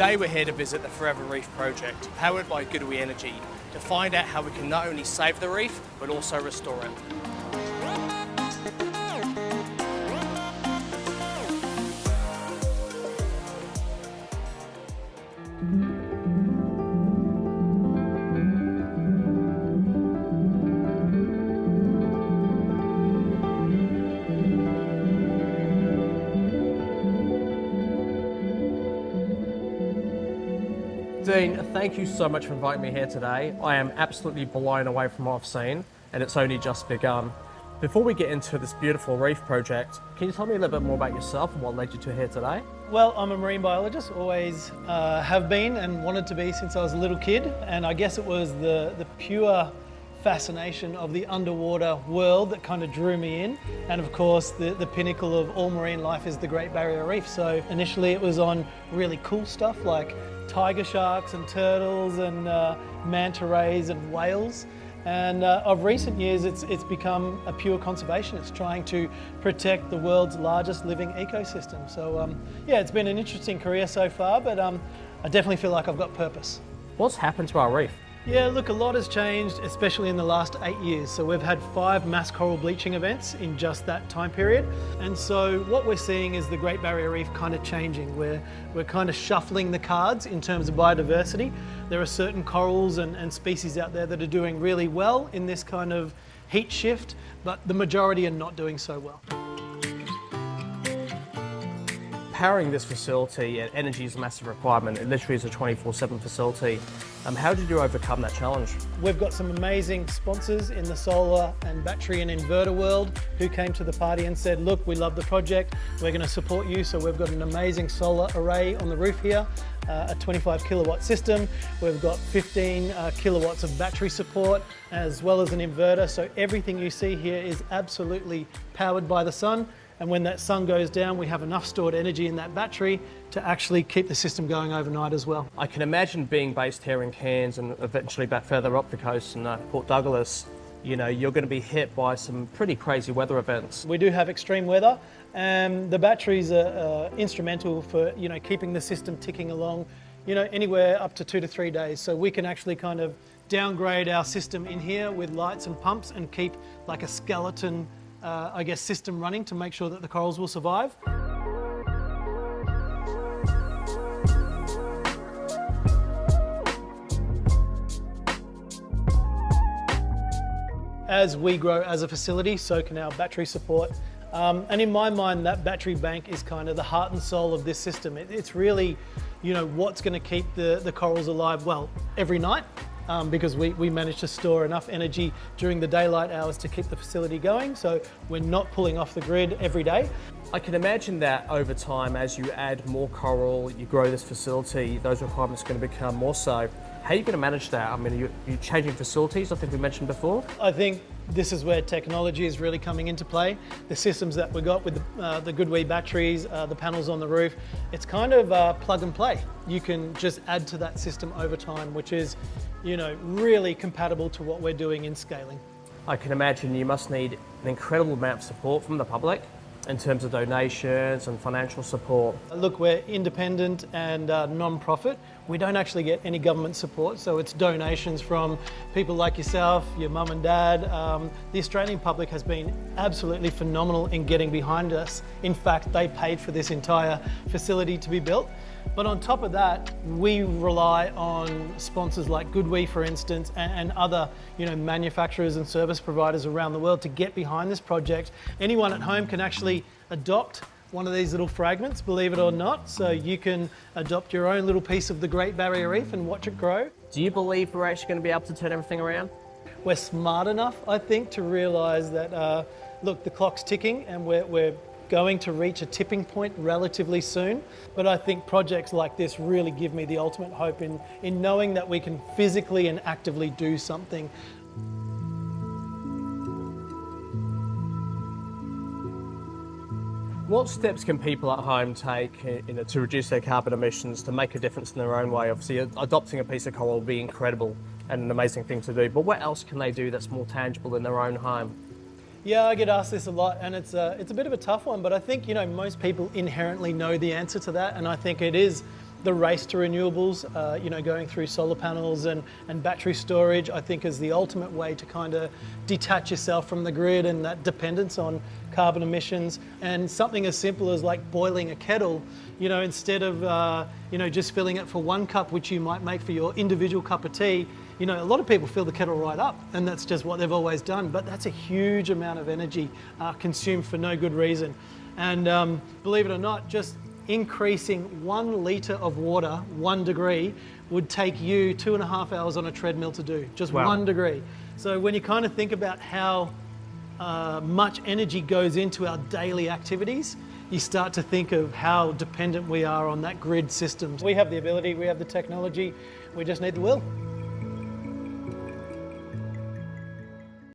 Today we're here to visit the Forever Reef Project, powered by GoodWe Energy, to find out how we can not only save the reef, but also restore it. Dean, thank you so much for inviting me here today. I am absolutely blown away from what I've seen, and it's only just begun. Before we get into this beautiful reef project, can you tell me a little bit more about yourself and what led you to here today? Well, I'm a marine biologist, always have been and wanted to be since I was a little kid. And I guess it was the pure fascination of the underwater world that kind of drew me in. And of course, the pinnacle of all marine life is the Great Barrier Reef. So initially it was on really cool stuff like tiger sharks and turtles and manta rays and whales. And of recent years, it's become a pure conservation. It's trying to protect the world's largest living ecosystem. So yeah, it's been an interesting career so far, but I definitely feel like I've got purpose. What's happened to our reef? Yeah, look, a lot has changed, especially in the last 8 years. So we've had 5 mass coral bleaching events in just that time period. And so what we're seeing is the Great Barrier Reef kind of changing. We're kind of shuffling the cards in terms of biodiversity. There are certain corals and species out there that are doing really well in this kind of heat shift, but the majority are not doing so well. Powering this facility, energy is a massive requirement. It literally is a 24/7 facility. How did you overcome that challenge? We've got some amazing sponsors in the solar and battery and inverter world who came to the party and said, look, we love the project, we're going to support you. So we've got an amazing solar array on the roof here, a 25 kilowatt system. We've got 15 kilowatts of battery support, as well as an inverter. So everything you see here is absolutely powered by the sun. And when that sun goes down, we have enough stored energy in that battery to actually keep the system going overnight as well. I can imagine being based here in Cairns and eventually back further up the coast in Port Douglas, you know, you're going to be hit by some pretty crazy weather events. We do have extreme weather, and the batteries are instrumental for, you know, keeping the system ticking along, you know, anywhere up to 2 to 3 days. So we can actually kind of downgrade our system in here with lights and pumps and keep like a skeleton I guess, system running to make sure that the corals will survive. As we grow as a facility, so can our battery support. And in my mind, that battery bank is kind of the heart and soul of this system. It's really, you know, what's going to keep the corals alive, well, every night. Because we manage to store enough energy during the daylight hours to keep the facility going, so we're not pulling off the grid every day. I can imagine that over time, as you add more coral, you grow this facility, those requirements are going to become more so. How are you going to manage that? I mean, are you changing facilities, I think we mentioned before? I think this is where technology is really coming into play. The systems that we got with the GoodWe batteries, the panels on the roof, it's kind of plug and play. You can just add to that system over time, which is, you know, really compatible to what we're doing in scaling. I can imagine you must need an incredible amount of support from the public in terms of donations and financial support. Look, we're independent and non-profit. We don't actually get any government support, so it's donations from people like yourself, your mum and dad. The Australian public has been absolutely phenomenal in getting behind us. In fact, they paid for this entire facility to be built. But on top of that, we rely on sponsors like GoodWe, for instance, and other, you know, manufacturers and service providers around the world to get behind this project. Anyone at home can actually adopt one of these little fragments, believe it or not. So you can adopt your own little piece of the Great Barrier Reef and watch it grow. Do you believe we're actually going to be able to turn everything around? We're smart enough, I think, to realise that, look, the clock's ticking and we're going to reach a tipping point relatively soon. But I think projects like this really give me the ultimate hope in knowing that we can physically and actively do something. What steps can people at home take to reduce their carbon emissions, to make a difference in their own way? Obviously, adopting a piece of coral will be incredible and an amazing thing to do, but what else can they do that's more tangible in their own home? Yeah, I get asked this a lot, and it's a bit of a tough one, but I think, you know, most people inherently know the answer to that, and I think it is the race to renewables, going through solar panels and battery storage, I think is the ultimate way to kind of detach yourself from the grid and that dependence on carbon emissions. And something as simple as like boiling a kettle, instead of just filling it for 1 cup, which you might make for your individual cup of tea, a lot of people fill the kettle right up, and that's just what they've always done. But that's a huge amount of energy consumed for no good reason. And believe it or not, just increasing 1 litre of water 1 degree would take you 2.5 hours on a treadmill to do, just Wow. 1 degree. So when you kind of think about how much energy goes into our daily activities, you start to think of how dependent we are on that grid system. We have the ability, we have the technology, we just need the will.